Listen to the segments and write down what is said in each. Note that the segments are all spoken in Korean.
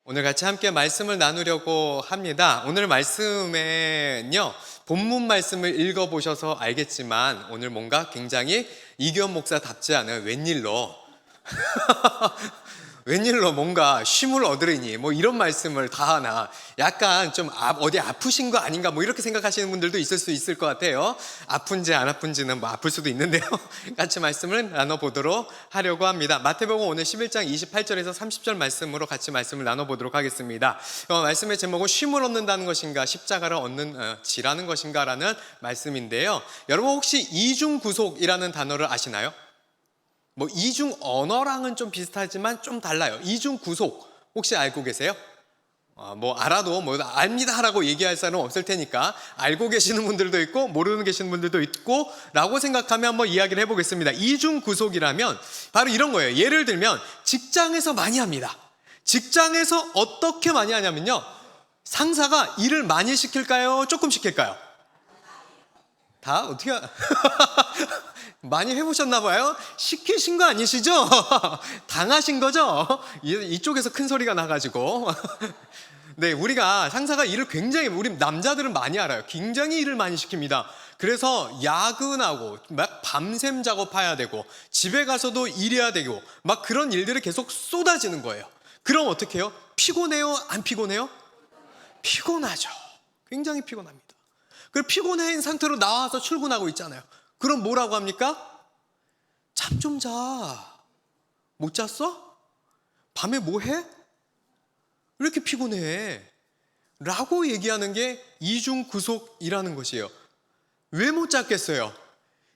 오늘 같이 함께 말씀을 나누려고 합니다. 오늘 말씀은요, 본문 말씀을 읽어보셔서 알겠지만 오늘 뭔가 굉장히 이규현 목사답지 않은 웬일로 뭔가 쉼을 얻으리니 뭐 이런 말씀을 다 하나, 약간 좀 어디 아프신 거 아닌가 뭐 이렇게 생각하시는 분들도 있을 수 있을 것 같아요. 아픈지 안 아픈지는 뭐 아플 수도 있는데요. 같이 말씀을 나눠보도록 하려고 합니다. 마태복음 오늘 11장 28절에서 30절 말씀으로 같이 말씀을 나눠보도록 하겠습니다. 말씀의 제목은 쉼을 얻는다는 것인가, 십자가를 지라는 것인가 라는 말씀인데요. 여러분 혹시 이중구속이라는 단어를 아시나요? 뭐 이중 언어랑은 좀 비슷하지만 좀 달라요. 이중 구속 혹시 알고 계세요? 뭐 알아도 뭐 압니다라고 얘기할 사람은 없을 테니까 알고 계시는 분들도 있고 모르는 계시는 분들도 있고 라고 생각하면 한번 이야기를 해보겠습니다. 이중 구속이라면 바로 이런 거예요. 예를 들면 직장에서 많이 합니다. 직장에서 어떻게 많이 하냐면요, 상사가 일을 많이 시킬까요? 조금 시킬까요? 다 어떻게 많이 해보셨나 봐요? 시키신 거 아니시죠? 당하신 거죠? 이쪽에서 큰 소리가 나가지고. 네, 우리가 상사가 일을 굉장히, 우리 남자들은 많이 알아요. 굉장히 일을 많이 시킵니다. 그래서 야근하고 막 밤샘 작업해야 되고 집에 가서도 일해야 되고 막 그런 일들이 계속 쏟아지는 거예요. 그럼 어떻게 해요? 피곤해요? 안 피곤해요? 피곤하죠. 굉장히 피곤합니다. 그리고 피곤한 상태로 나와서 출근하고 있잖아요. 그럼 뭐라고 합니까? 잠 좀 자. 못 잤어? 밤에 뭐 해? 왜 이렇게 피곤해? 라고 얘기하는 게 이중구속이라는 것이에요. 왜 못 잤겠어요?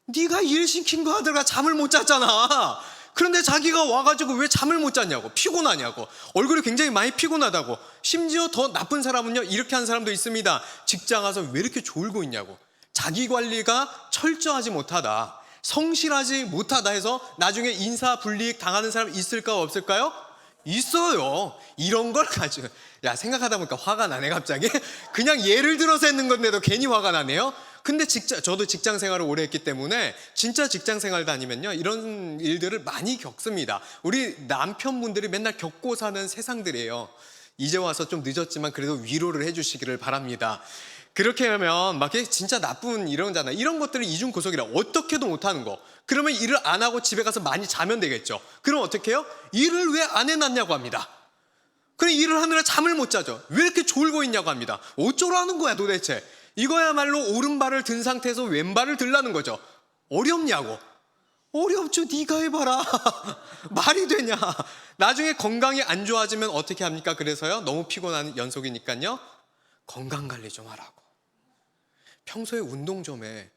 네가 일 시킨 거 하다가 잠을 못 잤잖아. 그런데 자기가 와가지고 왜 잠을 못 잤냐고, 피곤하냐고, 얼굴이 굉장히 많이 피곤하다고. 심지어 더 나쁜 사람은요, 이렇게 하는 사람도 있습니다. 직장 와서 왜 이렇게 졸고 있냐고, 자기 관리가 철저하지 못하다, 성실하지 못하다 해서 나중에 인사불이익 당하는 사람 있을까 없을까요? 있어요. 이런 걸 가지고 생각하다 보니까 화가 나네 갑자기. 그냥 예를 들어서 했는 건데도 괜히 화가 나네요. 근데 저도 직장 생활을 오래 했기 때문에 진짜 직장 생활 다니면요, 이런 일들을 많이 겪습니다. 우리 남편분들이 맨날 겪고 사는 세상들이에요. 이제 와서 좀 늦었지만 그래도 위로를 해주시기를 바랍니다. 그렇게 하면 막 진짜 나쁜 이런잖아요. 이런 것들을 이중구속이라, 어떻게도 못하는 거. 그러면 일을 안 하고 집에 가서 많이 자면 되겠죠. 그럼 어떻게 해요? 일을 왜 안 해놨냐고 합니다. 그럼 일을 하느라 잠을 못 자죠. 왜 이렇게 졸고 있냐고 합니다. 어쩌라는 거야 도대체. 이거야말로 오른발을 든 상태에서 왼발을 들라는 거죠. 어렵냐고. 어렵죠. 네가 해봐라. 말이 되냐. 나중에 건강이 안 좋아지면 어떻게 합니까? 그래서요, 너무 피곤한 연속이니까요, 건강관리 좀 하라고. 평소에 운동 좀 해.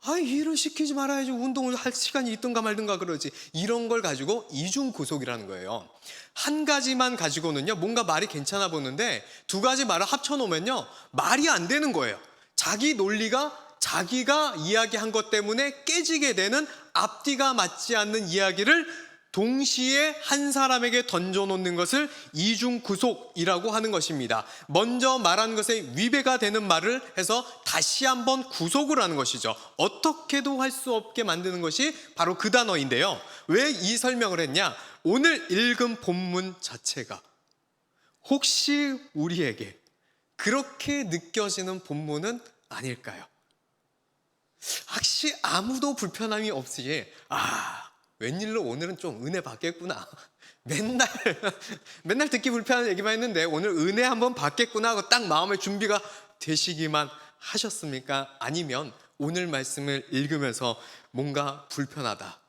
일을 시키지 말아야지, 운동을 할 시간이 있든가 말든가 그러지. 이런 걸 가지고 이중구속이라는 거예요. 한 가지만 가지고는요, 뭔가 말이 괜찮아 보는데 두 가지 말을 합쳐놓으면요, 말이 안 되는 거예요. 자기 논리가 자기가 이야기한 것 때문에 깨지게 되는, 앞뒤가 맞지 않는 이야기를 동시에 한 사람에게 던져놓는 것을 이중구속이라고 하는 것입니다. 먼저 말한 것에 위배가 되는 말을 해서 다시 한번 구속을 하는 것이죠. 어떻게도 할 수 없게 만드는 것이 바로 그 단어인데요. 왜 이 설명을 했냐? 오늘 읽은 본문 자체가 혹시 우리에게 그렇게 느껴지는 본문은 아닐까요? 혹시 아무도 불편함이 없이 웬일로 오늘은 좀 은혜 받겠구나. 맨날 듣기 불편한 얘기만 했는데 오늘 은혜 한번 받겠구나 하고 딱 마음의 준비가 되시기만 하셨습니까? 아니면 오늘 말씀을 읽으면서 뭔가 불편하다.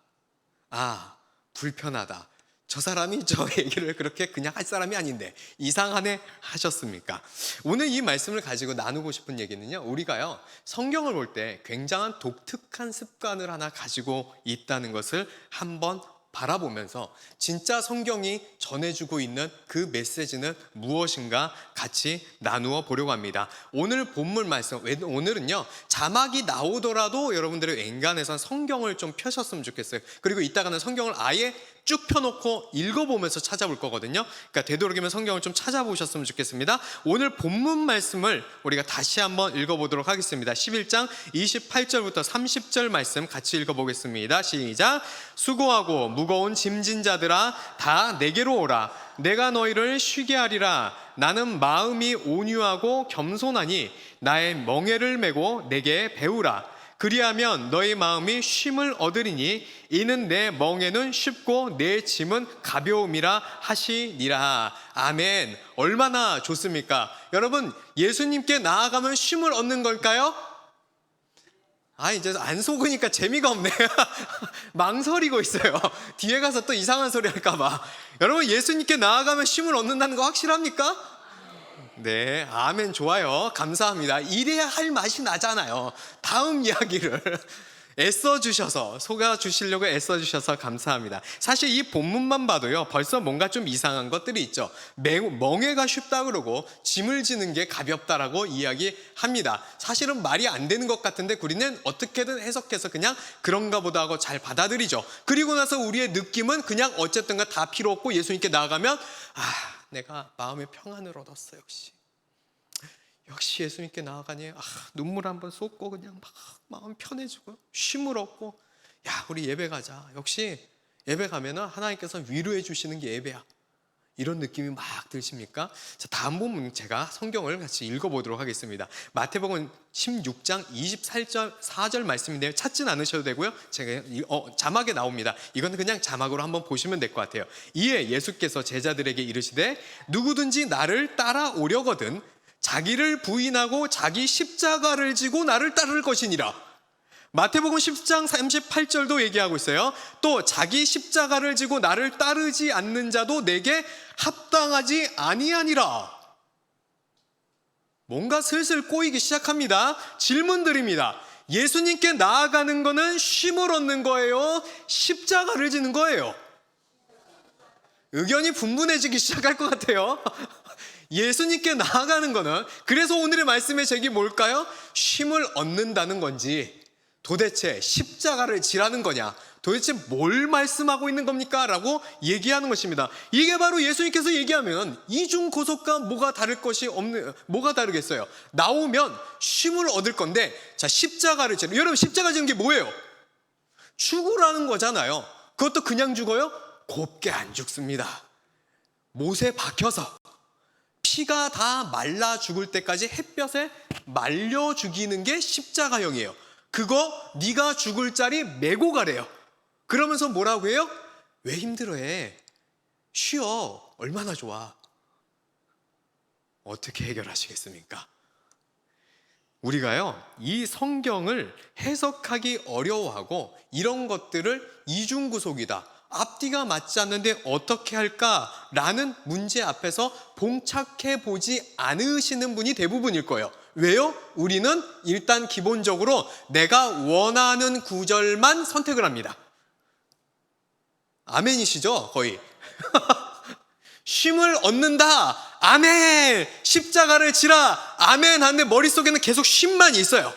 불편하다. 저 사람이 저 얘기를 그렇게 그냥 할 사람이 아닌데 이상하네 하셨습니까? 오늘 이 말씀을 가지고 나누고 싶은 얘기는요, 우리가요, 성경을 볼 때 굉장한 독특한 습관을 하나 가지고 있다는 것을 한번 바라보면서 진짜 성경이 전해주고 있는 그 메시지는 무엇인가 같이 나누어 보려고 합니다. 오늘 본문 말씀, 오늘은요, 자막이 나오더라도 여러분들의 앵간에선 성경을 좀 펴셨으면 좋겠어요. 그리고 이따가는 성경을 아예 쭉 펴놓고 읽어보면서 찾아볼 거거든요. 그러니까 되도록이면 성경을 좀 찾아보셨으면 좋겠습니다. 오늘 본문 말씀을 우리가 다시 한번 읽어보도록 하겠습니다. 11장 28절부터 30절 말씀 같이 읽어보겠습니다. 시작. 수고하고 무거운 짐진 자들아 다 내게로 오라. 내가 너희를 쉬게 하리라. 나는 마음이 온유하고 겸손하니 나의 멍에를 메고 내게 배우라. 그리하면 너희 마음이 쉼을 얻으리니 이는 내 멍에는 쉽고 내 짐은 가벼움이라 하시니라. 아멘. 얼마나 좋습니까? 여러분, 예수님께 나아가면 쉼을 얻는 걸까요? 이제 안 속으니까 재미가 없네. 망설이고 있어요. 뒤에 가서 또 이상한 소리 할까봐. 여러분, 예수님께 나아가면 쉼을 얻는다는 거 확실합니까? 네, 아멘. 좋아요. 감사합니다. 이래야 할 맛이 나잖아요. 다음 이야기를 애써주셔서, 속아주시려고 애써주셔서 감사합니다. 사실 이 본문만 봐도요, 벌써 뭔가 좀 이상한 것들이 있죠. 멍에가 쉽다 그러고 짐을 지는 게 가볍다라고 이야기합니다. 사실은 말이 안 되는 것 같은데 우리는 어떻게든 해석해서 그냥 그런가 보다 하고 잘 받아들이죠. 그리고 나서 우리의 느낌은 그냥 어쨌든 다 필요 없고 예수님께 나아가면 내가 마음의 평안을 얻었어. 역시 예수님께 나아가니 눈물 한번 쏟고 그냥 막 마음 편해지고 쉼을 얻고, 우리 예배 가자. 역시 예배 가면은 하나님께서 위로해 주시는 게 예배야. 이런 느낌이 막 드십니까? 자, 다음 부분 제가 성경을 같이 읽어보도록 하겠습니다. 마태복음 16장 24절 말씀인데요. 찾진 않으셔도 되고요. 제가 자막에 나옵니다. 이건 그냥 자막으로 한번 보시면 될 것 같아요. 이에 예수께서 제자들에게 이르시되 누구든지 나를 따라오려거든 자기를 부인하고 자기 십자가를 지고 나를 따를 것이니라. 마태복음 10장 38절도 얘기하고 있어요. 또 자기 십자가를 지고 나를 따르지 않는 자도 내게 합당하지 아니하니라. 뭔가 슬슬 꼬이기 시작합니다. 질문 드립니다. 예수님께 나아가는 거는 쉼을 얻는 거예요? 십자가를 지는 거예요? 의견이 분분해지기 시작할 것 같아요. 예수님께 나아가는 거는, 그래서 오늘의 말씀의 제목이 뭘까요? 쉼을 얻는다는 건지, 도대체 십자가를 지라는 거냐, 도대체 뭘 말씀하고 있는 겁니까? 라고 얘기하는 것입니다. 이게 바로 예수님께서 얘기하면 이중 고속과 뭐가 다를 것이 없는, 뭐가 다르겠어요? 나오면 쉼을 얻을 건데, 자, 십자가를 지는, 여러분 십자가 지는 게 뭐예요? 죽으라는 거잖아요. 그것도 그냥 죽어요? 곱게 안 죽습니다. 못에 박혀서 피가 다 말라 죽을 때까지 햇볕에 말려 죽이는 게 십자가형이에요. 그거 네가 죽을 자리 메고 가래요. 그러면서 뭐라고 해요? 왜 힘들어해? 쉬어. 얼마나 좋아. 어떻게 해결하시겠습니까? 우리가요, 이 성경을 해석하기 어려워하고 이런 것들을 이중구속이다, 앞뒤가 맞지 않는데 어떻게 할까라는 문제 앞에서 봉착해 보지 않으시는 분이 대부분일 거예요. 왜요? 우리는 일단 기본적으로 내가 원하는 구절만 선택을 합니다. 아멘이시죠? 거의. 쉼을 얻는다. 아멘. 십자가를 지라. 아멘 하는데 머릿속에는 계속 쉼만 있어요.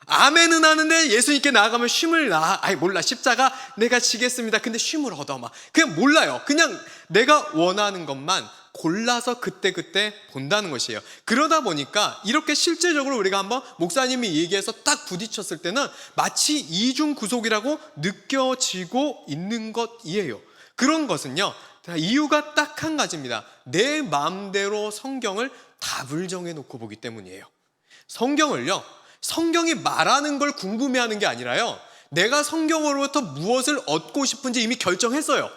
아멘은 하는데 예수님께 나아가면 쉼을 몰라. 십자가 내가 지겠습니다. 근데 쉼을 얻어 막. 그냥 몰라요. 그냥 내가 원하는 것만 골라서 그때그때 본다는 것이에요. 그러다 보니까 이렇게 실제적으로 우리가 한번 목사님이 얘기해서 딱 부딪혔을 때는 마치 이중구속이라고 느껴지고 있는 것이에요. 그런 것은요, 이유가 딱 한 가지입니다. 내 마음대로 성경을 답을 정해놓고 보기 때문이에요. 성경이 말하는 걸 궁금해하는 게 아니라요, 내가 성경으로부터 무엇을 얻고 싶은지 이미 결정했어요.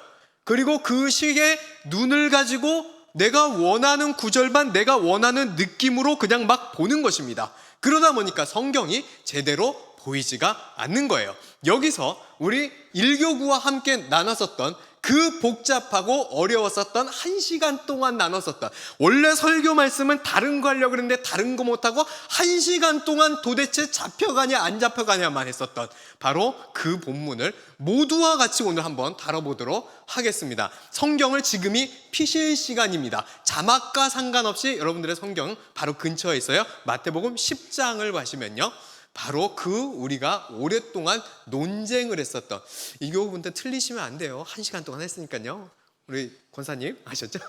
그리고 그 시기에 눈을 가지고 내가 원하는 구절만 내가 원하는 느낌으로 그냥 막 보는 것입니다. 그러다 보니까 성경이 제대로 보이지가 않는 거예요. 여기서 우리 1교구와 함께 나눴었던 그 복잡하고 어려웠었던 1시간 동안 나눴었던, 원래 설교 말씀은 다른 거 하려고 그랬는데 다른 거 못하고 1시간 동안 도대체 잡혀가냐 안 잡혀가냐만 했었던 바로 그 본문을 모두와 같이 오늘 한번 다뤄보도록 하겠습니다. 성경을 지금이 피실 시간입니다. 자막과 상관없이 여러분들의 성경 바로 근처에 있어요. 마태복음 10장을 보시면요, 바로 우리가 오랫동안 논쟁을 했었던, 이 교훈은 틀리시면 안 돼요. 1시간 동안 했으니까요. 우리 권사님 아셨죠?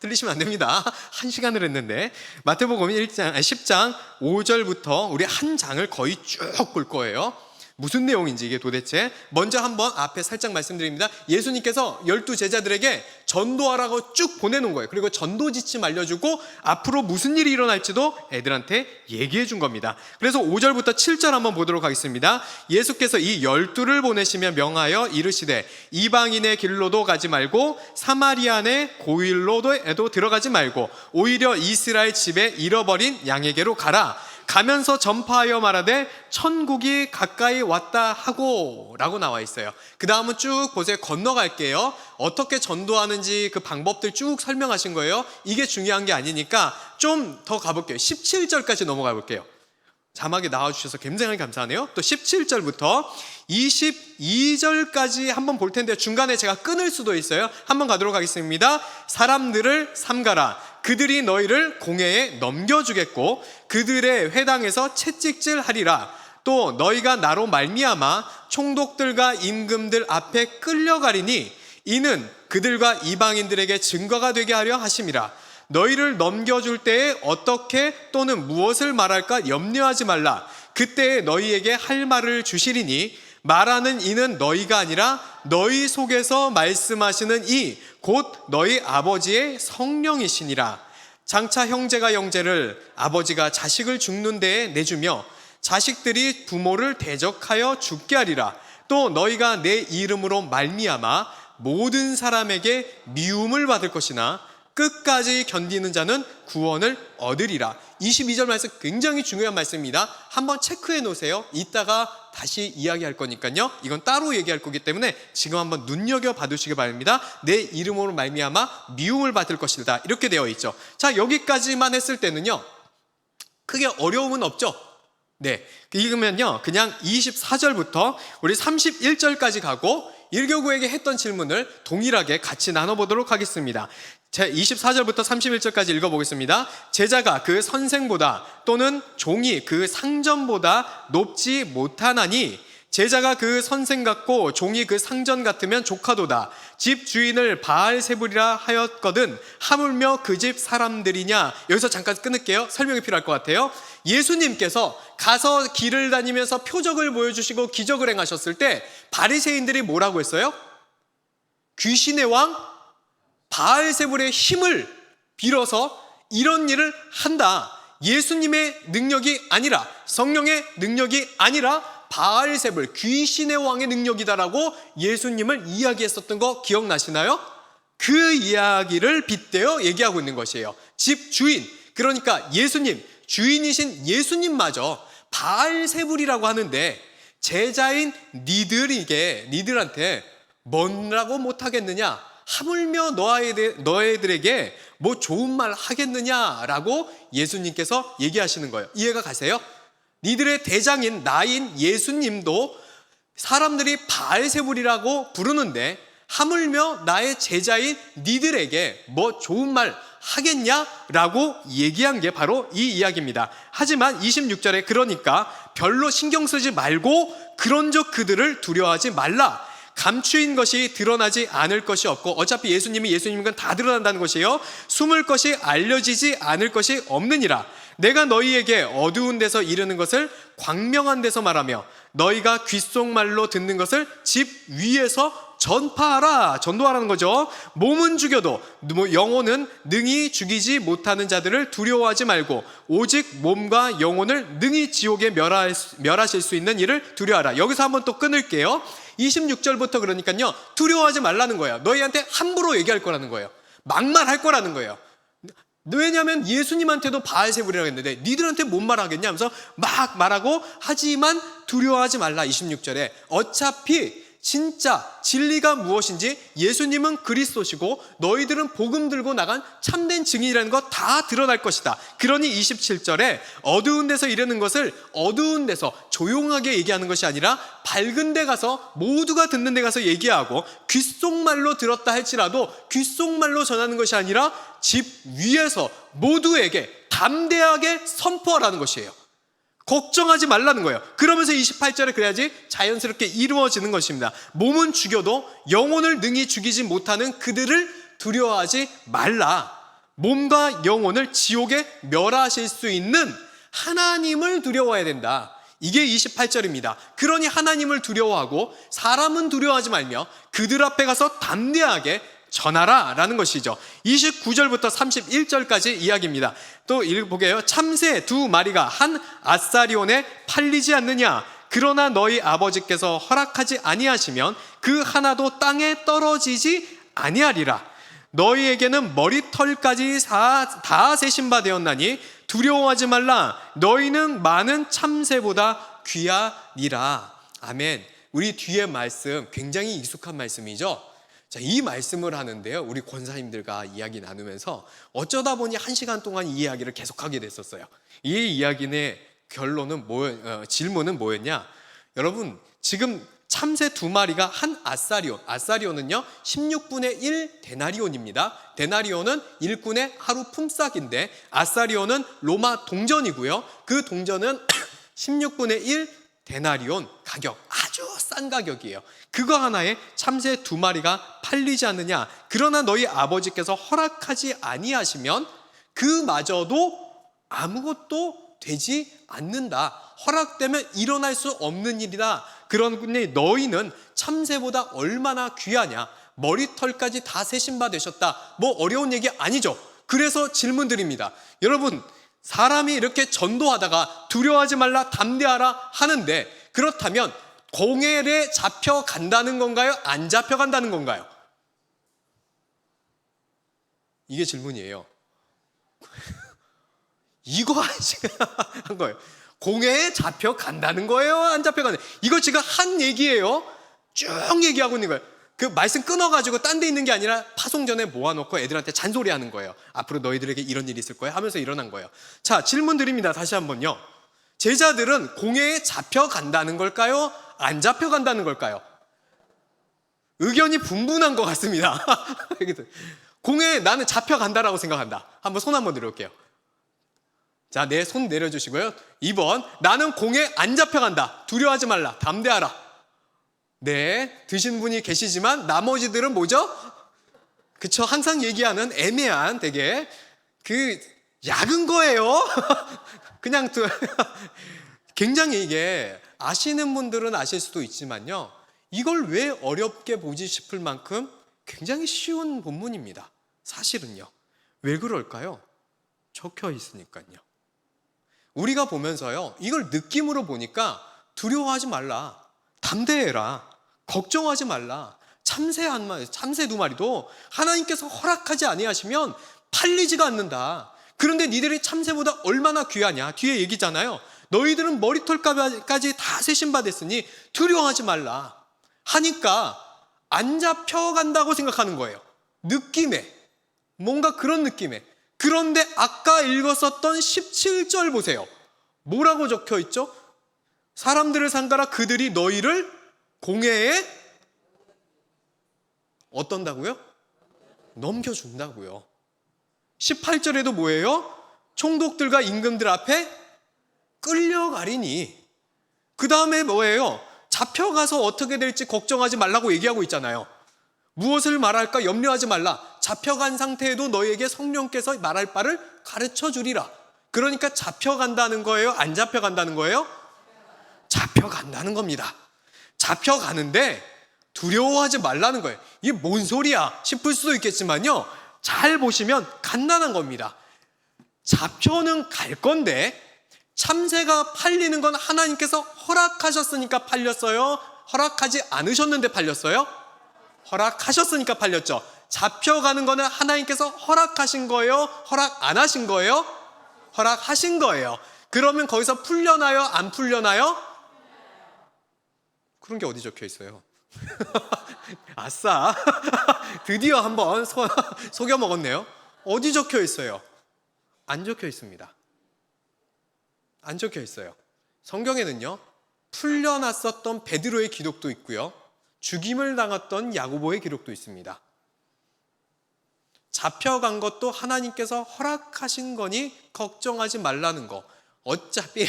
틀리시면 안 됩니다. 1시간을 했는데 마태복음 10장 5절부터 우리 한 장을 거의 쭉 볼 거예요. 무슨 내용인지 이게 도대체. 먼저 한번 앞에 살짝 말씀드립니다. 예수님께서 12제자들에게 전도하라고 쭉 보내놓은 거예요. 그리고 전도 지침 알려주고 앞으로 무슨 일이 일어날지도 애들한테 얘기해 준 겁니다. 그래서 5절부터 7절 한번 보도록 하겠습니다. 예수께서 이 12를 보내시며 명하여 이르시되 이방인의 길로도 가지 말고 사마리아의 고일로도 들어가지 말고 오히려 이스라엘 집에 잃어버린 양에게로 가라. 가면서 전파하여 말하되 천국이 가까이 왔다 하고 라고 나와 있어요. 그 다음은 쭉 보세요. 건너갈게요. 어떻게 전도하는지 그 방법들 쭉 설명하신 거예요. 이게 중요한 게 아니니까 좀 더 가볼게요. 17절까지 넘어가 볼게요. 자막에 나와주셔서 굉장히 감사하네요. 또 17절부터 22절까지 한번 볼 텐데 중간에 제가 끊을 수도 있어요. 한번 가도록 하겠습니다. 사람들을 삼가라. 그들이 너희를 공회에 넘겨주겠고 그들의 회당에서 채찍질하리라. 또 너희가 나로 말미암아 총독들과 임금들 앞에 끌려가리니 이는 그들과 이방인들에게 증거가 되게 하려 하심이라. 너희를 넘겨줄 때에 어떻게 또는 무엇을 말할까 염려하지 말라. 그때에 너희에게 할 말을 주시리니 말하는 이는 너희가 아니라 너희 속에서 말씀하시는 이 곧 너희 아버지의 성령이시니라. 장차 형제가 형제를 아버지가 자식을 죽는 데에 내주며 자식들이 부모를 대적하여 죽게 하리라. 또 너희가 내 이름으로 말미암아 모든 사람에게 미움을 받을 것이나 끝까지 견디는 자는 구원을 얻으리라. 22절 말씀 굉장히 중요한 말씀입니다. 한번 체크해 놓으세요. 이따가 다시 이야기할 거니까요. 이건 따로 얘기할 거기 때문에 지금 한번 눈여겨 봐두시기 바랍니다. 내 이름으로 말미암아 미움을 받을 것이다. 이렇게 되어 있죠. 자, 여기까지만 했을 때는요, 크게 어려움은 없죠. 네, 읽으면요 그냥 24절부터 우리 31절까지 가고 1교구에게 했던 질문을 동일하게 같이 나눠보도록 하겠습니다. 제 24절부터 31절까지 읽어보겠습니다. 제자가 그 선생보다 또는 종이 그 상전보다 높지 못하나니 제자가 그 선생 같고 종이 그 상전 같으면 조카도다. 집 주인을 바알세불이라 하였거든 하물며 그 집 사람들이냐. 여기서 잠깐 끊을게요. 설명이 필요할 것 같아요. 예수님께서 가서 길을 다니면서 표적을 보여주시고 기적을 행하셨을 때 바리새인들이 뭐라고 했어요? 귀신의 왕 바알세불의 힘을 빌어서 이런 일을 한다. 예수님의 능력이 아니라, 성령의 능력이 아니라 바알세불 귀신의 왕의 능력이다라고 예수님을 이야기했었던 거 기억나시나요? 그 이야기를 빗대어 얘기하고 있는 것이에요. 집 주인, 그러니까 예수님, 주인이신 예수님마저 바알세불이라고 하는데 제자인 니들한테 뭐라고 못하겠느냐? 하물며 너희들에게 뭐 좋은 말 하겠느냐라고 예수님께서 얘기하시는 거예요. 이해가 가세요? 니들의 대장인 나인 예수님도 사람들이 바알세불이라고 부르는데 하물며 나의 제자인 니들에게 뭐 좋은 말 하겠냐라고 얘기한 게 바로 이 이야기입니다. 하지만 26절에 그러니까 별로 신경 쓰지 말고 그런즉 그들을 두려워하지 말라. 감추인 것이 드러나지 않을 것이 없고 어차피 예수님인 건 다 드러난다는 것이에요. 숨을 것이 알려지지 않을 것이 없느니라. 내가 너희에게 어두운 데서 이르는 것을 광명한 데서 말하며 너희가 귓속말로 듣는 것을 집 위에서 전파하라. 전도하라는 거죠. 몸은 죽여도 영혼은 능히 죽이지 못하는 자들을 두려워하지 말고 오직 몸과 영혼을 능히 지옥에 멸하실 수 있는 이를 두려워하라. 여기서 한번 또 끊을게요. 26절부터 그러니까요 두려워하지 말라는 거예요. 너희한테 함부로 얘기할 거라는 거예요. 막말할 거라는 거예요. 왜냐하면 예수님한테도 바알세불이라고 했는데 니들한테 뭔 말하겠냐 하면서 막 말하고 하지만 두려워하지 말라. 26절에 어차피 진짜 진리가 무엇인지 예수님은 그리스도시고 너희들은 복음 들고 나간 참된 증인이라는 거 다 드러날 것이다. 그러니 27절에 어두운 데서 이르는 것을 어두운 데서 조용하게 얘기하는 것이 아니라 밝은 데 가서 모두가 듣는 데 가서 얘기하고 귓속말로 들었다 할지라도 귓속말로 전하는 것이 아니라 집 위에서 모두에게 담대하게 선포하라는 것이에요. 걱정하지 말라는 거예요. 그러면서 28절에 그래야지 자연스럽게 이루어지는 것입니다. 몸은 죽여도 영혼을 능히 죽이지 못하는 그들을 두려워하지 말라. 몸과 영혼을 지옥에 멸하실 수 있는 하나님을 두려워해야 된다. 이게 28절입니다. 그러니 하나님을 두려워하고 사람은 두려워하지 말며 그들 앞에 가서 담대하게 전하라 라는 것이죠. 29절부터 31절까지 이야기입니다. 또 읽어보게요. 참새 두 마리가 한 아사리온에 팔리지 않느냐? 그러나 너희 아버지께서 허락하지 아니하시면 그 하나도 땅에 떨어지지 아니하리라. 너희에게는 머리털까지 다 세신 바 되었나니 두려워하지 말라. 너희는 많은 참새보다 귀하니라. 아멘. 우리 뒤에 말씀 굉장히 익숙한 말씀이죠. 자, 이 말씀을 하는데요, 우리 권사님들과 이야기 나누면서 어쩌다 보니 1시간 동안 이 이야기를 계속하게 됐었어요. 이 이야기의 결론은 질문은 뭐였냐? 여러분, 지금 참새 두 마리가 한 아사리온은요 16분의 1 데나리온입니다. 데나리온은 일꾼의 하루 품삯인데 아사리온은 로마 동전이고요. 그 동전은 16분의 1 데나리온 가격, 아주 싼 가격이에요. 그거 하나에 참새 두 마리가 팔리지 않느냐? 그러나 너희 아버지께서 허락하지 아니하시면 그마저도 아무것도 되지 않는다. 허락되면 일어날 수 없는 일이다. 그러니 너희는 참새보다 얼마나 귀하냐? 머리털까지 다 세신 바 되셨다. 뭐 어려운 얘기 아니죠. 그래서 질문 드립니다. 여러분, 사람이 이렇게 전도하다가 두려워하지 말라, 담대하라 하는데, 그렇다면 공엘에 잡혀간다는 건가요? 안 잡혀간다는 건가요? 이게 질문이에요. 이거 한 거예요. 공회에 잡혀간다는 거예요? 안 잡혀가는 거예요? 이거 지금 한 얘기예요. 쭉 얘기하고 있는 거예요. 그 말씀 끊어가지고 딴 데 있는 게 아니라 파송전에 모아놓고 애들한테 잔소리하는 거예요. 앞으로 너희들에게 이런 일이 있을 거야 하면서 일어난 거예요. 자, 질문 드립니다. 다시 한번요. 제자들은 공회에 잡혀간다는 걸까요? 안 잡혀간다는 걸까요? 의견이 분분한 것 같습니다. 공회에 나는 잡혀간다라고 생각한다. 한번 손 한번 들어볼게요. 자, 내 손 내려주시고요. 2번, 나는 공에 안 잡혀간다. 두려워하지 말라. 담대하라. 네, 드신 분이 계시지만 나머지들은 뭐죠? 그쵸, 항상 얘기하는 애매한 되게 약은 거예요. 그냥 굉장히 이게 아시는 분들은 아실 수도 있지만요, 이걸 왜 어렵게 보지 싶을 만큼 굉장히 쉬운 본문입니다. 사실은요. 왜 그럴까요? 적혀 있으니까요. 우리가 보면서요, 이걸 느낌으로 보니까 두려워하지 말라, 담대해라, 걱정하지 말라, 참새 두 마리도 하나님께서 허락하지 아니하시면 팔리지가 않는다. 그런데 니들이 참새보다 얼마나 귀하냐? 뒤에 얘기잖아요. 너희들은 머리털까지 다 세신 바 됐으니 두려워하지 말라 하니까 안 잡혀간다고 생각하는 거예요. 느낌에, 뭔가 그런 느낌에. 그런데 아까 읽었었던 17절 보세요. 뭐라고 적혀 있죠? 사람들을 상가라 그들이 너희를 공회에 어떤다고요? 넘겨준다고요. 18절에도 뭐예요? 총독들과 임금들 앞에 끌려가리니. 그 다음에 뭐예요? 잡혀가서 어떻게 될지 걱정하지 말라고 얘기하고 있잖아요. 무엇을 말할까 염려하지 말라. 잡혀간 상태에도 너희에게 성령께서 말할 바를 가르쳐 주리라. 그러니까 잡혀간다는 거예요? 안 잡혀간다는 거예요? 잡혀간다는 겁니다. 잡혀가는데 두려워하지 말라는 거예요. 이게 뭔 소리야 싶을 수도 있겠지만요, 잘 보시면 간단한 겁니다. 잡혀는 갈 건데 참새가 팔리는 건 하나님께서 허락하셨으니까 팔렸어요? 허락하지 않으셨는데 팔렸어요? 허락하셨으니까 팔렸죠. 잡혀가는 거는 하나님께서 허락하신 거예요? 허락 안 하신 거예요? 허락하신 거예요. 그러면 거기서 풀려나요? 안 풀려나요? 그런 게 어디 적혀 있어요? 아싸, 드디어 한번 속여 먹었네요. 어디 적혀 있어요? 안 적혀 있습니다. 안 적혀 있어요. 성경에는요, 풀려났었던 베드로의 기록도 있고요, 죽임을 당했던 야고보의 기록도 있습니다. 잡혀간 것도 하나님께서 허락하신 거니 걱정하지 말라는 거. 어차피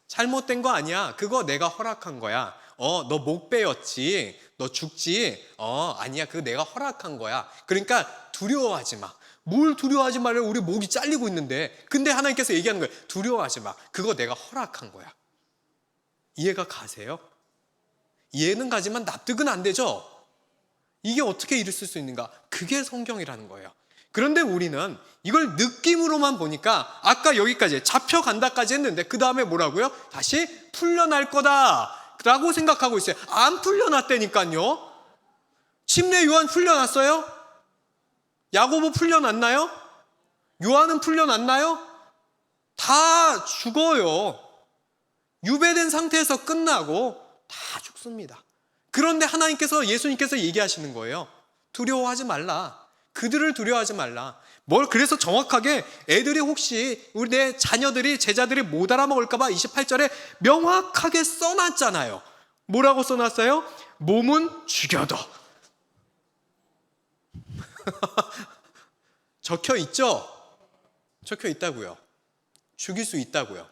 잘못된 거 아니야. 그거 내가 허락한 거야. 너 목 베었지, 너 죽지, 아니야, 그거 내가 허락한 거야. 그러니까 두려워하지 마. 뭘 두려워하지 말아요? 우리 목이 잘리고 있는데. 근데 하나님께서 얘기하는 거예요. 두려워하지 마. 그거 내가 허락한 거야. 이해가 가세요? 이해는 가지만 납득은 안 되죠? 이게 어떻게 있을 수 있는가? 그게 성경이라는 거예요. 그런데 우리는 이걸 느낌으로만 보니까 아까 여기까지 잡혀간다까지 했는데 그 다음에 뭐라고요? 다시 풀려날 거다 라고 생각하고 있어요. 안 풀려났다니까요. 침례 요한 풀려났어요? 야고보 풀려났나요? 요한은 풀려났나요? 다 죽어요. 유배된 상태에서 끝나고 다 죽습니다. 그런데 하나님께서, 예수님께서 얘기하시는 거예요. 두려워하지 말라. 그들을 두려워하지 말라. 그래서 정확하게 애들이 혹시 우리 내 자녀들이, 제자들이 못 알아먹을까봐 28절에 명확하게 써놨잖아요. 뭐라고 써놨어요? 몸은 죽여도. 적혀 있죠? 적혀 있다고요. 죽일 수 있다고요.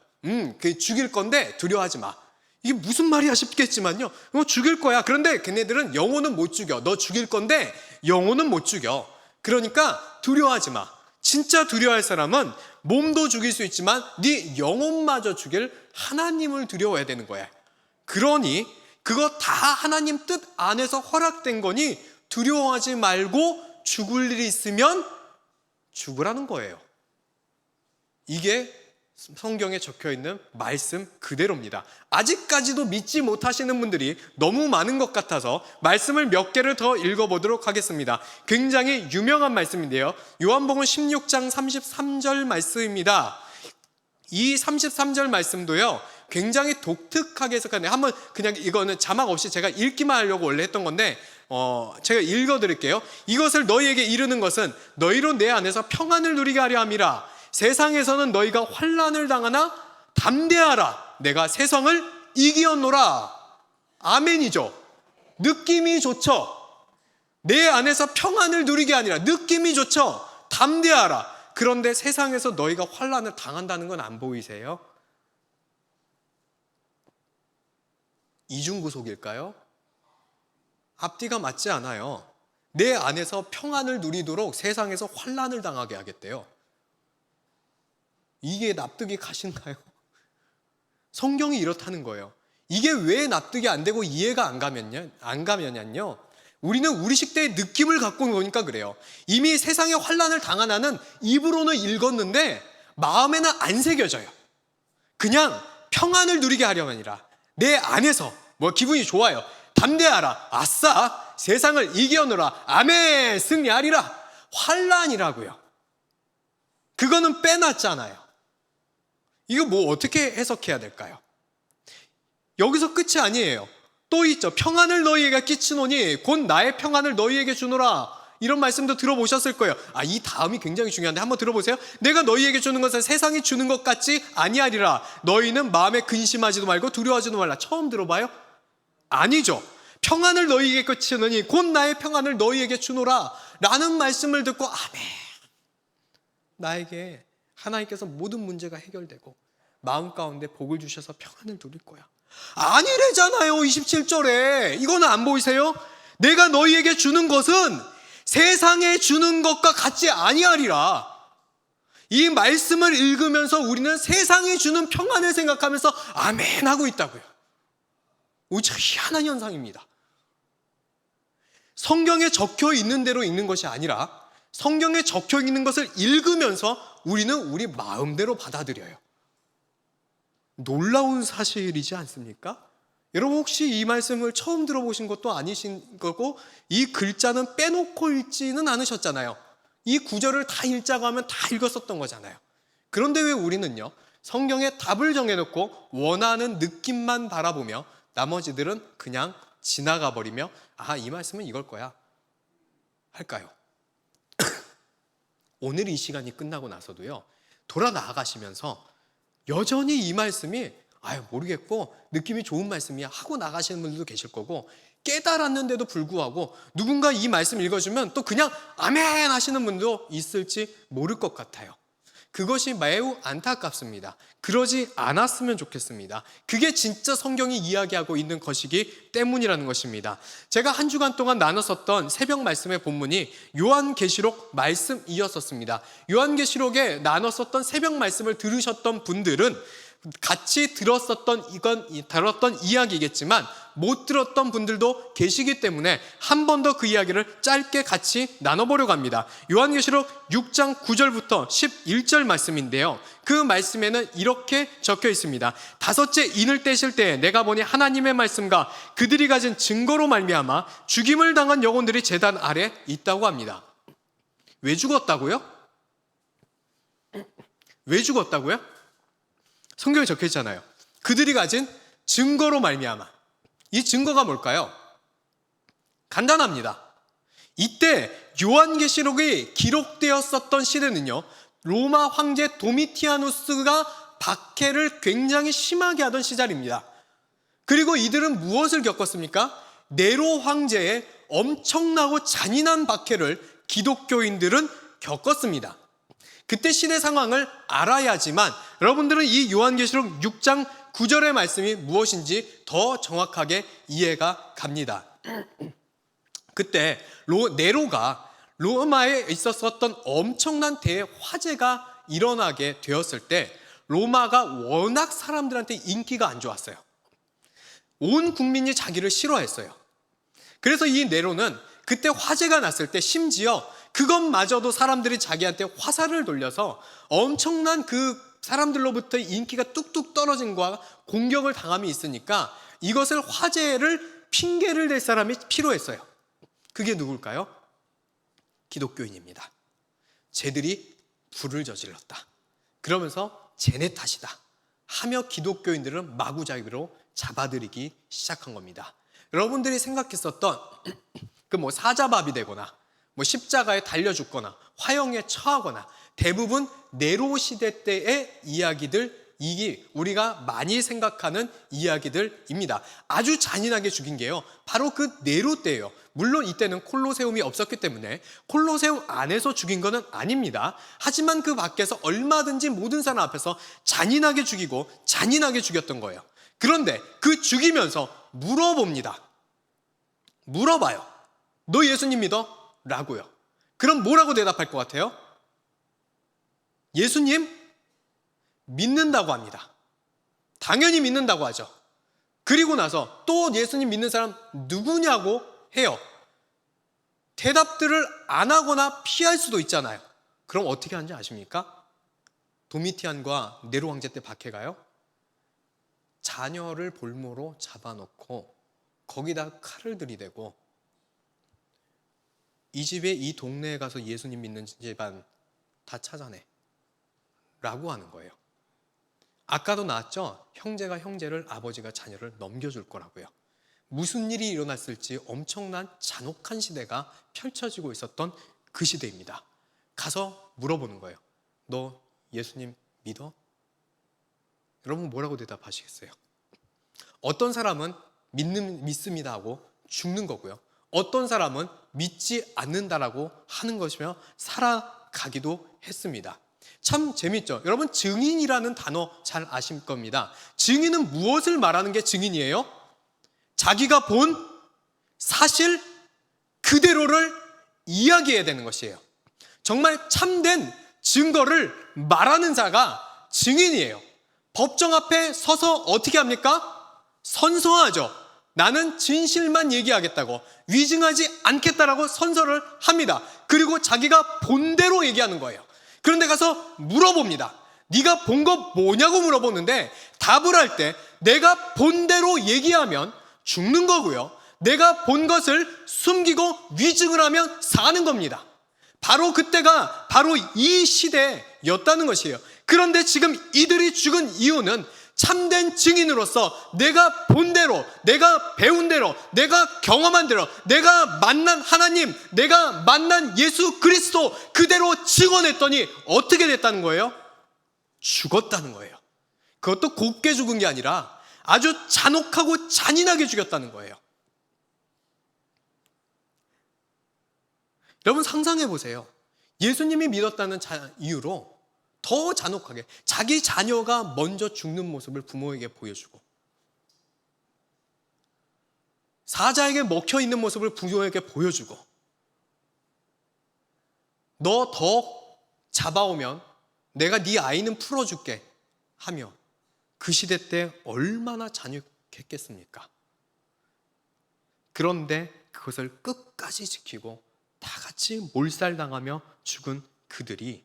그 죽일 건데 두려워하지 마. 이게 무슨 말이야 싶겠지만요. 죽일 거야. 그런데 걔네들은 영혼은 못 죽여. 너 죽일 건데 영혼은 못 죽여. 그러니까 두려워하지 마. 진짜 두려워할 사람은 몸도 죽일 수 있지만 네 영혼마저 죽일 하나님을 두려워해야 되는 거야. 그러니 그거 다 하나님 뜻 안에서 허락된 거니 두려워하지 말고 죽을 일이 있으면 죽으라는 거예요. 이게 성경에 적혀있는 말씀 그대로입니다. 아직까지도 믿지 못하시는 분들이 너무 많은 것 같아서 말씀을 몇 개를 더 읽어보도록 하겠습니다. 굉장히 유명한 말씀인데요. 요한복음 16장 33절 말씀입니다. 이 33절 말씀도요, 굉장히 독특하게 해석하네요. 한번 그냥 이거는 자막 없이 제가 읽기만 하려고 원래 했던 건데 제가 읽어드릴게요. 이것을 너희에게 이르는 것은 너희로 내 안에서 평안을 누리게 하려 함이라. 세상에서는 너희가 환난을 당하나 담대하라. 내가 세상을 이기었노라. 아멘이죠. 느낌이 좋죠. 내 안에서 평안을 누리게 아니라 느낌이 좋죠. 담대하라. 그런데 세상에서 너희가 환난을 당한다는 건 안 보이세요? 이중구속일까요? 앞뒤가 맞지 않아요. 내 안에서 평안을 누리도록 세상에서 환난을 당하게 하겠대요. 이게 납득이 가신가요? 성경이 이렇다는 거예요. 이게 왜 납득이 안 되고 이해가 안 가면요. 우리는 우리 시대의 느낌을 갖고 노니까 그래요. 이미 세상에 환난을 당하나는 입으로는 읽었는데 마음에는 안 새겨져요. 그냥 평안을 누리게 하려면이라. 내 안에서 기분이 좋아요. 담대하라. 아싸. 세상을 이겨노라. 아멘. 승리하리라. 환난이라고요. 그거는 빼놨잖아요. 이거 어떻게 해석해야 될까요? 여기서 끝이 아니에요. 또 있죠. 평안을 너희에게 끼치노니 곧 나의 평안을 너희에게 주노라. 이런 말씀도 들어보셨을 거예요. 이 다음이 굉장히 중요한데 한번 들어보세요. 내가 너희에게 주는 것은 세상이 주는 것 같지 아니하리라. 너희는 마음에 근심하지도 말고 두려워하지도 말라. 처음 들어봐요? 아니죠. 평안을 너희에게 끼치노니 곧 나의 평안을 너희에게 주노라. 라는 말씀을 듣고 아멘. 나에게 하나님께서 모든 문제가 해결되고 마음 가운데 복을 주셔서 평안을 누릴 거야. 아니래잖아요. 27절에. 이거는 안 보이세요? 내가 너희에게 주는 것은 세상에 주는 것과 같지 아니하리라. 이 말씀을 읽으면서 우리는 세상이 주는 평안을 생각하면서 아멘 하고 있다고요. 참 희한한 현상입니다. 성경에 적혀 있는 대로 읽는 것이 아니라 성경에 적혀 있는 것을 읽으면서 우리는 우리 마음대로 받아들여요. 놀라운 사실이지 않습니까? 여러분 혹시 이 말씀을 처음 들어보신 것도 아니신 거고 이 글자는 빼놓고 읽지는 않으셨잖아요. 이 구절을 다 읽자고 하면 다 읽었었던 거잖아요. 그런데 왜 우리는요, 성경에 답을 정해놓고 원하는 느낌만 바라보며 나머지들은 그냥 지나가 버리며 이 말씀은 이걸 거야 할까요? 오늘 이 시간이 끝나고 나서도요, 돌아 나아가시면서 여전히 이 말씀이 모르겠고 느낌이 좋은 말씀이야 하고 나가시는 분들도 계실 거고, 깨달았는데도 불구하고 누군가 이 말씀 읽어주면 또 그냥 아멘 하시는 분도 있을지 모를 것 같아요. 그것이 매우 안타깝습니다. 그러지 않았으면 좋겠습니다. 그게 진짜 성경이 이야기하고 있는 것이기 때문이라는 것입니다. 제가 한 주간 동안 나눴었던 새벽 말씀의 본문이 요한계시록 말씀이었었습니다. 요한계시록에 나눴었던 새벽 말씀을 들으셨던 분들은 같이 들었던 이야기겠지만 못 들었던 분들도 계시기 때문에 한 번 더 그 이야기를 짧게 같이 나눠보려고 합니다. 요한계시록 6장 9절부터 11절 말씀인데요. 그 말씀에는 이렇게 적혀 있습니다. 다섯째 인을 떼실 때에 내가 보니 하나님의 말씀과 그들이 가진 증거로 말미암아 죽임을 당한 영혼들이 제단 아래 있다고 합니다. 왜 죽었다고요? 왜 죽었다고요? 성경에 적혀 있잖아요. 그들이 가진 증거로 말미암아. 이 증거가 뭘까요? 간단합니다. 이때 요한계시록이 기록되었었던 시대는요, 로마 황제 도미티아누스가 박해를 굉장히 심하게 하던 시절입니다. 그리고 이들은 무엇을 겪었습니까? 네로 황제의 엄청나고 잔인한 박해를 기독교인들은 겪었습니다. 그때 시대 상황을 알아야지만 여러분들은 이 요한계시록 6장 9절의 말씀이 무엇인지 더 정확하게 이해가 갑니다. 그때 네로가 로마에 있었던 엄청난 대화재가 일어나게 되었을 때 로마가 워낙 사람들한테 인기가 안 좋았어요. 온 국민이 자기를 싫어했어요. 그래서 이 네로는 그때 화재가 났을 때 심지어 그것마저도 사람들이 자기한테 화살을 돌려서 엄청난 그 사람들로부터 인기가 뚝뚝 떨어진 거와 공격을 당함이 있으니까 이것을 화재를 핑계를 댈 사람이 필요했어요. 그게 누굴까요? 기독교인입니다. 쟤들이 불을 저질렀다. 그러면서 쟤네 탓이다 하며 기독교인들은 마구잡이로 잡아들이기 시작한 겁니다. 여러분들이 생각했었던 그 사자밥이 되거나 십자가에 달려 죽거나 화형에 처하거나 대부분 네로 시대 때의 이야기들, 이게 우리가 많이 생각하는 이야기들입니다. 아주 잔인하게 죽인 게요, 바로 그 네로 때예요. 물론 이때는 콜로세움이 없었기 때문에 콜로세움 안에서 죽인 것은 아닙니다. 하지만 그 밖에서 얼마든지 모든 사람 앞에서 잔인하게 죽이고 잔인하게 죽였던 거예요. 그런데 그 죽이면서 물어봅니다. 물어봐요. 너 예수님 믿어? 라고요. 그럼 뭐라고 대답할 것 같아요? 예수님 믿는다고 합니다. 당연히 믿는다고 하죠. 그리고 나서 또 예수님 믿는 사람 누구냐고 해요. 대답들을 안 하거나 피할 수도 있잖아요. 그럼 어떻게 하는지 아십니까? 도미티안과 네로 황제 때 박해가요, 자녀를 볼모로 잡아놓고 거기다 칼을 들이대고 이 집에 이 동네에 가서 예수님 믿는 집안 다 찾아내 라고 하는 거예요. 아까도 나왔죠? 형제가 형제를, 아버지가 자녀를 넘겨줄 거라고요. 무슨 일이 일어났을지 엄청난 잔혹한 시대가 펼쳐지고 있었던 그 시대입니다. 가서 물어보는 거예요. 너 예수님 믿어? 여러분 뭐라고 대답하시겠어요? 어떤 사람은 믿습니다 하고 죽는 거고요, 어떤 사람은 믿지 않는다라고 하는 것이며 살아가기도 했습니다. 참 재밌죠? 여러분 증인이라는 단어 잘 아실 겁니다. 증인은 무엇을 말하는 게 증인이에요? 자기가 본 사실 그대로를 이야기해야 되는 것이에요. 정말 참된 증거를 말하는 자가 증인이에요. 법정 앞에 서서 어떻게 합니까? 선서하죠. 나는 진실만 얘기하겠다고, 위증하지 않겠다라고 선서를 합니다. 그리고 자기가 본 대로 얘기하는 거예요. 그런데 가서 물어봅니다. 네가 본 거 뭐냐고 물어보는데 답을 할 때 내가 본 대로 얘기하면 죽는 거고요, 내가 본 것을 숨기고 위증을 하면 사는 겁니다. 바로 그때가 바로 이 시대였다는 것이에요. 그런데 지금 이들이 죽은 이유는 참된 증인으로서 내가 본 대로, 내가 배운 대로, 내가 경험한 대로, 내가 만난 하나님, 내가 만난 예수 그리스도 그대로 증언했더니 어떻게 됐다는 거예요? 죽었다는 거예요. 그것도 곱게 죽은 게 아니라 아주 잔혹하고 잔인하게 죽였다는 거예요. 여러분 상상해 보세요. 예수님이 믿었다는 이유로 더 잔혹하게 자기 자녀가 먼저 죽는 모습을 부모에게 보여주고, 사자에게 먹혀 있는 모습을 부모에게 보여주고, 너 더 잡아오면 내가 네 아이는 풀어줄게 하며 그 시대 때 얼마나 잔혹했겠습니까? 그런데 그것을 끝까지 지키고 다 같이 몰살당하며 죽은 그들이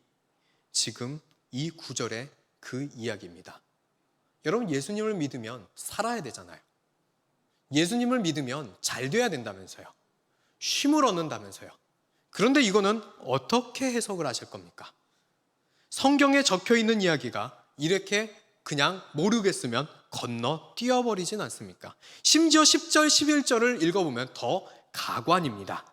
지금 이 구절의 그 이야기입니다. 여러분, 예수님을 믿으면 살아야 되잖아요. 예수님을 믿으면 잘 돼야 된다면서요. 쉼을 얻는다면서요. 그런데 이거는 어떻게 해석을 하실 겁니까? 성경에 적혀 있는 이야기가 이렇게 그냥 모르겠으면 건너 뛰어버리진 않습니까? 심지어 10절, 11절을 읽어보면 더 가관입니다.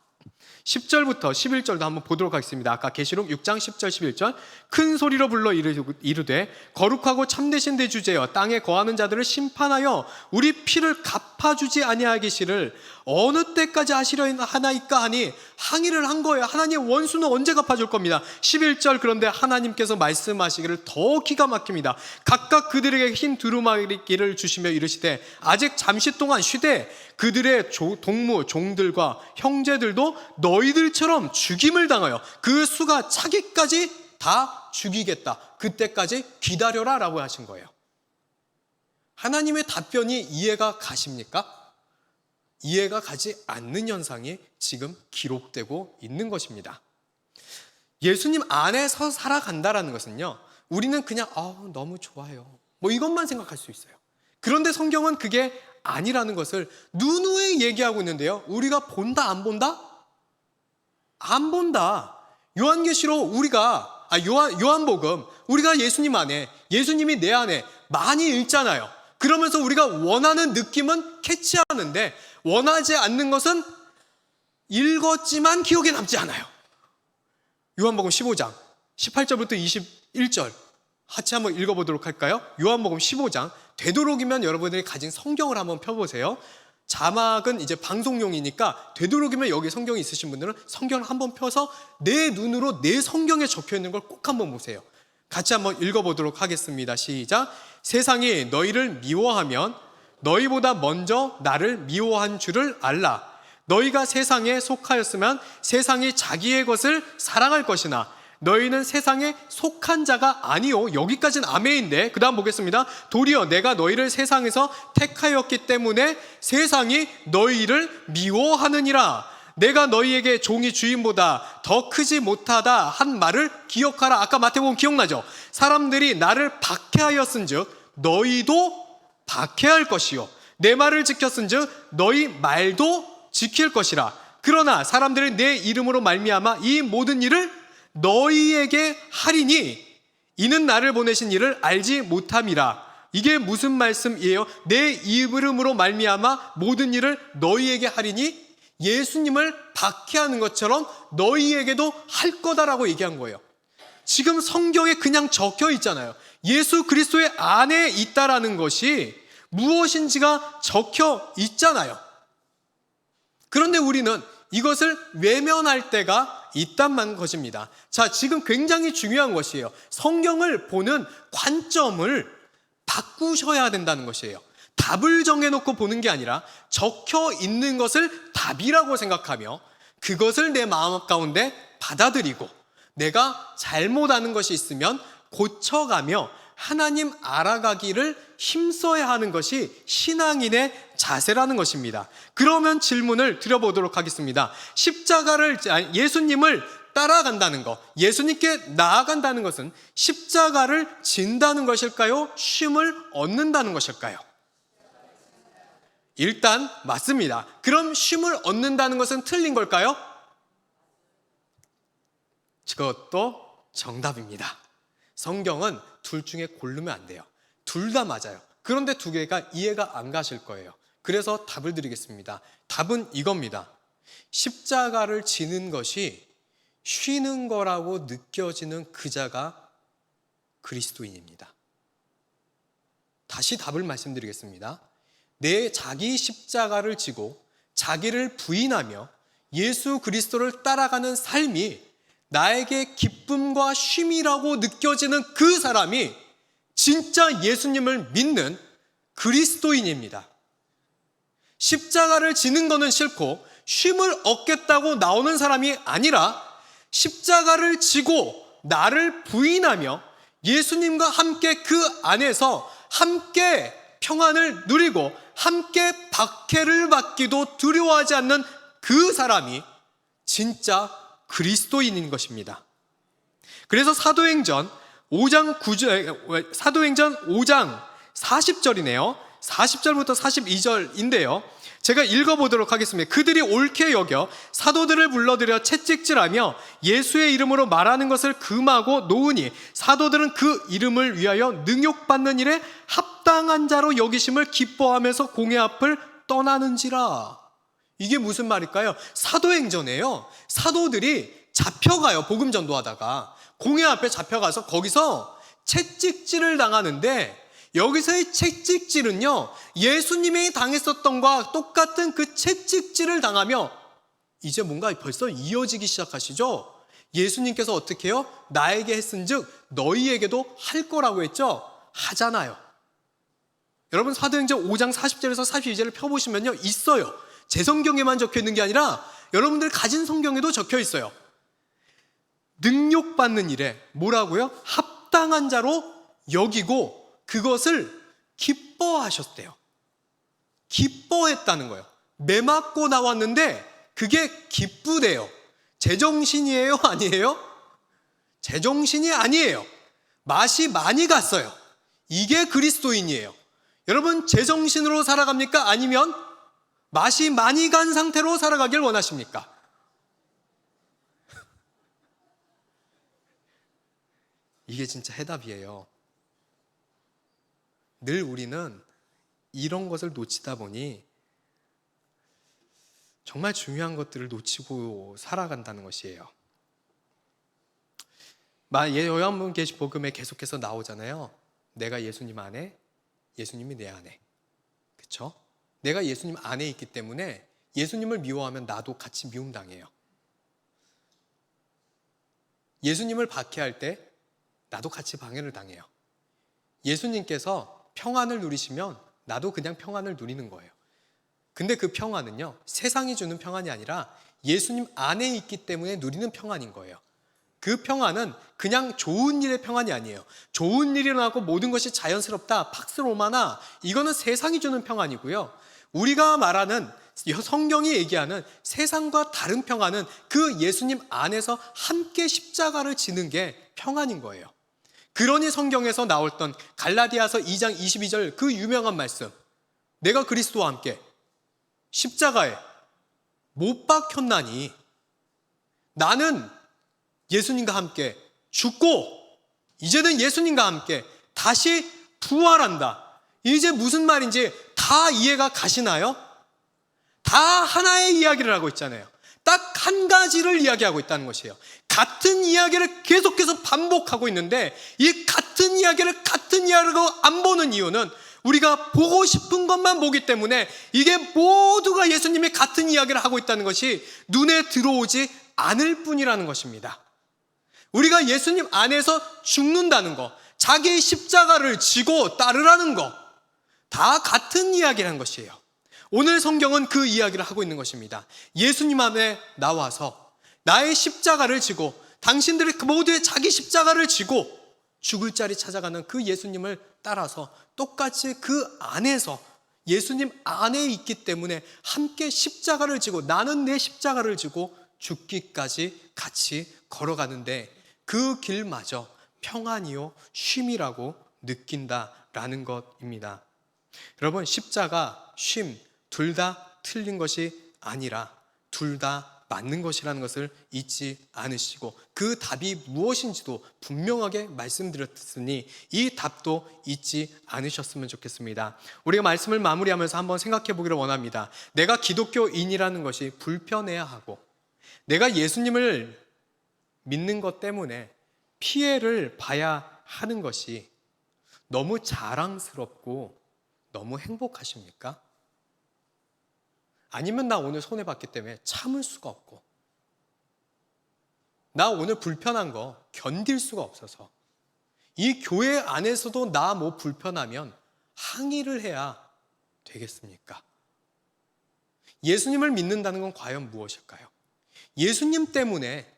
10절부터 11절도 한번 보도록 하겠습니다. 아까 계시록 6장 10절 11절 큰 소리로 불러 이르되 거룩하고 참되신 대주제여 땅에 거하는 자들을 심판하여 우리 피를 갚아주지 아니하기를 어느 때까지 하시려 하나이까 하니 항의를 한 거예요. 하나님 원수는 언제 갚아줄 겁니다. 11절 그런데 하나님께서 말씀하시기를 더 기가 막힙니다. 각각 그들에게 흰 두루마기를 주시며 이르시되 아직 잠시 동안 쉬되 그들의 동무 종들과 형제들도 너희들처럼 죽임을 당하여 그 수가 차기까지 다 죽이겠다. 그때까지 기다려라 라고 하신 거예요. 하나님의 답변이 이해가 가십니까? 이해가 가지 않는 현상이 지금 기록되고 있는 것입니다. 예수님 안에서 살아간다라는 것은요, 우리는 그냥 너무 좋아요 뭐 이것만 생각할 수 있어요. 그런데 성경은 그게 아니라는 것을 누누이 얘기하고 있는데요, 우리가 본다 안 본다? 안 본다. 요한계시록 요한복음 우리가 예수님 안에, 예수님이 내 안에 많이 읽잖아요. 그러면서 우리가 원하는 느낌은 캐치하는데 원하지 않는 것은 읽었지만 기억에 남지 않아요. 요한복음 15장 18절부터 21절 같이 한번 읽어보도록 할까요? 요한복음 15장 되도록이면 여러분들이 가진 성경을 한번 펴보세요. 자막은 이제 방송용이니까 되도록이면 여기 성경이 있으신 분들은 성경을 한번 펴서 내 눈으로 내 성경에 적혀있는 걸 꼭 한번 보세요. 같이 한번 읽어보도록 하겠습니다. 시작. 세상이 너희를 미워하면 너희보다 먼저 나를 미워한 줄을 알라. 너희가 세상에 속하였으면 세상이 자기의 것을 사랑할 것이나 너희는 세상에 속한 자가 아니요. 여기까지는 아멘인데 그 다음 보겠습니다. 도리어 내가 너희를 세상에서 택하였기 때문에 세상이 너희를 미워하느니라. 내가 너희에게 종이 주인보다 더 크지 못하다 한 말을 기억하라. 아까 마태복음 기억나죠? 사람들이 나를 박해하였은즉 너희도 박해할 것이요 내 말을 지켰은즉 너희 말도 지킬 것이라. 그러나 사람들이 내 이름으로 말미암아 이 모든 일을 너희에게 하리니 이는 나를 보내신 이를 알지 못함이라. 이게 무슨 말씀이에요? 내 이름으로 말미암아 모든 일을 너희에게 하리니 예수님을 박해하는 것처럼 너희에게도 할 거다라고 얘기한 거예요. 지금 성경에 그냥 적혀 있잖아요. 예수 그리스도의 안에 있다라는 것이 무엇인지가 적혀 있잖아요. 그런데 우리는 이것을 외면할 때가 있단 것입니다. 자, 지금 굉장히 중요한 것이에요. 성경을 보는 관점을 바꾸셔야 된다는 것이에요. 답을 정해놓고 보는 게 아니라 적혀 있는 것을 답이라고 생각하며 그것을 내 마음 가운데 받아들이고 내가 잘못하는 것이 있으면 고쳐가며 하나님 알아가기를 힘써야 하는 것이 신앙인의 자세라는 것입니다. 그러면 질문을 드려보도록 하겠습니다. 예수님을 따라간다는 것, 예수님께 나아간다는 것은 십자가를 진다는 것일까요? 쉼을 얻는다는 것일까요? 일단 맞습니다. 그럼 쉼을 얻는다는 것은 틀린 걸까요? 그것도 정답입니다. 성경은 둘 중에 고르면 안 돼요. 둘 다 맞아요. 그런데 두 개가 이해가 안 가실 거예요. 그래서 답을 드리겠습니다. 답은 이겁니다. 십자가를 지는 것이 쉬는 거라고 느껴지는 그 자가 그리스도인입니다. 다시 답을 말씀드리겠습니다. 내 자기 십자가를 지고 자기를 부인하며 예수 그리스도를 따라가는 삶이 나에게 기쁨과 쉼이라고 느껴지는 그 사람이 진짜 예수님을 믿는 그리스도인입니다. 십자가를 지는 거는 싫고 쉼을 얻겠다고 나오는 사람이 아니라 십자가를 지고 나를 부인하며 예수님과 함께 그 안에서 함께 평안을 누리고 함께 박해를 받기도 두려워하지 않는 그 사람이 진짜 그리스도인인 것입니다. 그래서 사도행전 5장 40절이네요. 40절부터 42절인데요. 제가 읽어보도록 하겠습니다. 그들이 옳게 여겨 사도들을 불러들여 채찍질하며 예수의 이름으로 말하는 것을 금하고 놓으니 사도들은 그 이름을 위하여 능욕받는 일에 합당한 자로 여기심을 기뻐하면서 공회 앞을 떠나는지라. 이게 무슨 말일까요? 사도행전에요. 사도들이 잡혀가요. 복음 전도하다가 공회 앞에 잡혀가서 거기서 채찍질을 당하는데, 여기서의 채찍질은요, 예수님이 당했었던 것과 똑같은 그 채찍질을 당하며 이제 뭔가 벌써 이어지기 시작하시죠. 예수님께서 어떻게 해요? 나에게 했은즉 너희에게도 할 거라고 했죠. 하잖아요. 여러분, 사도행전 5장 40절에서 42절을 펴보시면요, 있어요. 제 성경에만 적혀 있는 게 아니라 여러분들 가진 성경에도 적혀 있어요. 능욕받는 일에 뭐라고요? 합당한 자로 여기고 그것을 기뻐하셨대요. 기뻐했다는 거예요. 매 맞고 나왔는데 그게 기쁘대요. 제정신이에요? 아니에요? 제정신이 아니에요. 맛이 많이 갔어요. 이게 그리스도인이에요. 여러분, 제정신으로 살아갑니까? 아니면 맛이 많이 간 상태로 살아가길 원하십니까? 이게 진짜 해답이에요. 늘 우리는 이런 것을 놓치다 보니 정말 중요한 것들을 놓치고 살아간다는 것이에요. 요한복음에 계속해서 나오잖아요. 내가 예수님 안에, 예수님이 내 안에. 그렇죠? 내가 예수님 안에 있기 때문에 예수님을 미워하면 나도 같이 미움당해요. 예수님을 박해할 때 나도 같이 방해를 당해요. 예수님께서 평안을 누리시면 나도 그냥 평안을 누리는 거예요. 근데 그 평안은요, 세상이 주는 평안이 아니라 예수님 안에 있기 때문에 누리는 평안인 거예요. 그 평안은 그냥 좋은 일의 평안이 아니에요. 좋은 일이 일어나고 모든 것이 자연스럽다, 팍스로마나, 이거는 세상이 주는 평안이고요. 우리가 말하는, 성경이 얘기하는 세상과 다른 평안은 그 예수님 안에서 함께 십자가를 지는 게 평안인 거예요. 그러니 성경에서 나왔던 갈라디아서 2장 22절 그 유명한 말씀, 내가 그리스도와 함께 십자가에 못 박혔나니 나는 예수님과 함께 죽고 이제는 예수님과 함께 다시 부활한다. 이제 무슨 말인지 다 이해가 가시나요? 다 하나의 이야기를 하고 있잖아요. 딱 한 가지를 이야기하고 있다는 것이에요. 같은 이야기를 계속해서 반복하고 있는데 이 같은 이야기를 안 보는 이유는 우리가 보고 싶은 것만 보기 때문에 이게 모두가 예수님이 같은 이야기를 하고 있다는 것이 눈에 들어오지 않을 뿐이라는 것입니다. 우리가 예수님 안에서 죽는다는 것, 자기의 십자가를 지고 따르라는 것, 다 같은 이야기라는 것이에요. 오늘 성경은 그 이야기를 하고 있는 것입니다. 예수님 안에 나와서 나의 십자가를 지고 당신들이 모두의 자기 십자가를 지고 죽을 자리 찾아가는 그 예수님을 따라서 똑같이 그 안에서 예수님 안에 있기 때문에 함께 십자가를 지고 나는 내 십자가를 지고 죽기까지 같이 걸어가는데 그 길마저 평안이요 쉼이라고 느낀다라는 것입니다. 여러분, 십자가, 쉼 둘 다 틀린 것이 아니라 둘 다 맞는 것이라는 것을 잊지 않으시고 그 답이 무엇인지도 분명하게 말씀드렸으니 이 답도 잊지 않으셨으면 좋겠습니다. 우리가 말씀을 마무리하면서 한번 생각해 보기를 원합니다. 내가 기독교인이라는 것이 불편해야 하고 내가 예수님을 믿는 것 때문에 피해를 봐야 하는 것이 너무 자랑스럽고 너무 행복하십니까? 아니면 나 오늘 손해봤기 때문에 참을 수가 없고 나 오늘 불편한 거 견딜 수가 없어서 이 교회 안에서도 나 뭐 불편하면 항의를 해야 되겠습니까? 예수님을 믿는다는 건 과연 무엇일까요? 예수님 때문에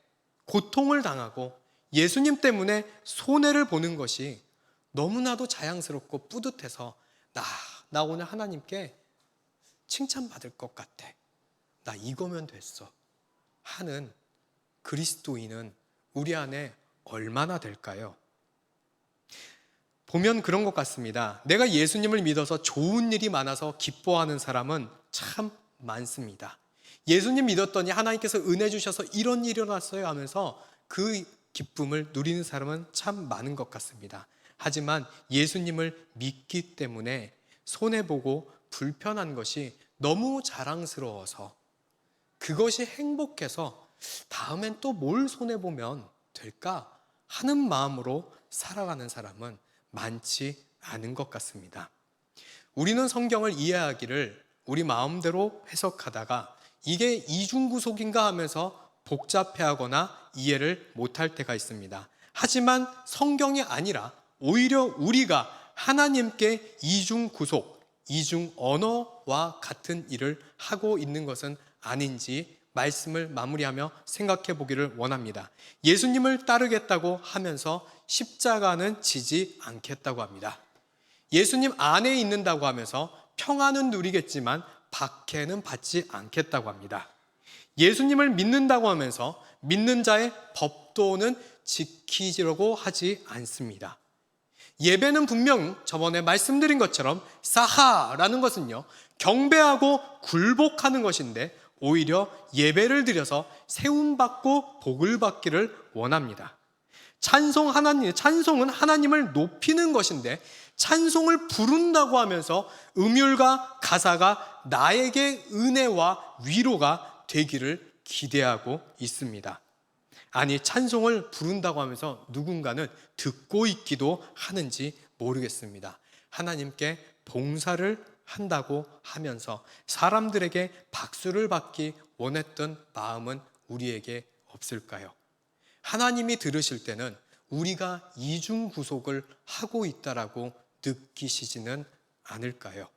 고통을 당하고 예수님 때문에 손해를 보는 것이 너무나도 자랑스럽고 뿌듯해서 나 오늘 하나님께 칭찬받을 것 같아. 나 이거면 됐어. 하는 그리스도인은 우리 안에 얼마나 될까요? 보면 그런 것 같습니다. 내가 예수님을 믿어서 좋은 일이 많아서 기뻐하는 사람은 참 많습니다. 예수님 믿었더니 하나님께서 은혜 주셔서 이런 일이 일어났어요 하면서 그 기쁨을 누리는 사람은 참 많은 것 같습니다. 하지만 예수님을 믿기 때문에 손해보고 불편한 것이 너무 자랑스러워서 그것이 행복해서 다음엔 또 뭘 손해보면 될까 하는 마음으로 살아가는 사람은 많지 않은 것 같습니다. 우리는 성경을 이해하기를 우리 마음대로 해석하다가 이게 이중구속인가 하면서 복잡해하거나 이해를 못할 때가 있습니다. 하지만 성경이 아니라 오히려 우리가 하나님께 이중구속, 이중언어와 같은 일을 하고 있는 것은 아닌지 말씀을 마무리하며 생각해 보기를 원합니다. 예수님을 따르겠다고 하면서 십자가는 지지 않겠다고 합니다. 예수님 안에 있는다고 하면서 평안은 누리겠지만 박해는 받지 않겠다고 합니다. 예수님을 믿는다고 하면서 믿는 자의 법도는 지키려고 하지 않습니다. 예배는 분명 저번에 말씀드린 것처럼 사하라는 것은요, 경배하고 굴복하는 것인데 오히려 예배를 드려서 세움받고 복을 받기를 원합니다. 찬송은 하나님을 높이는 것인데 찬송을 부른다고 하면서 음율과 가사가 나에게 은혜와 위로가 되기를 기대하고 있습니다. 아니, 찬송을 부른다고 하면서 누군가는 듣고 있기도 하는지 모르겠습니다. 하나님께 봉사를 한다고 하면서 사람들에게 박수를 받기 원했던 마음은 우리에게 없을까요? 하나님이 들으실 때는 우리가 이중구속을 하고 있다라고 느끼시지는 않을까요?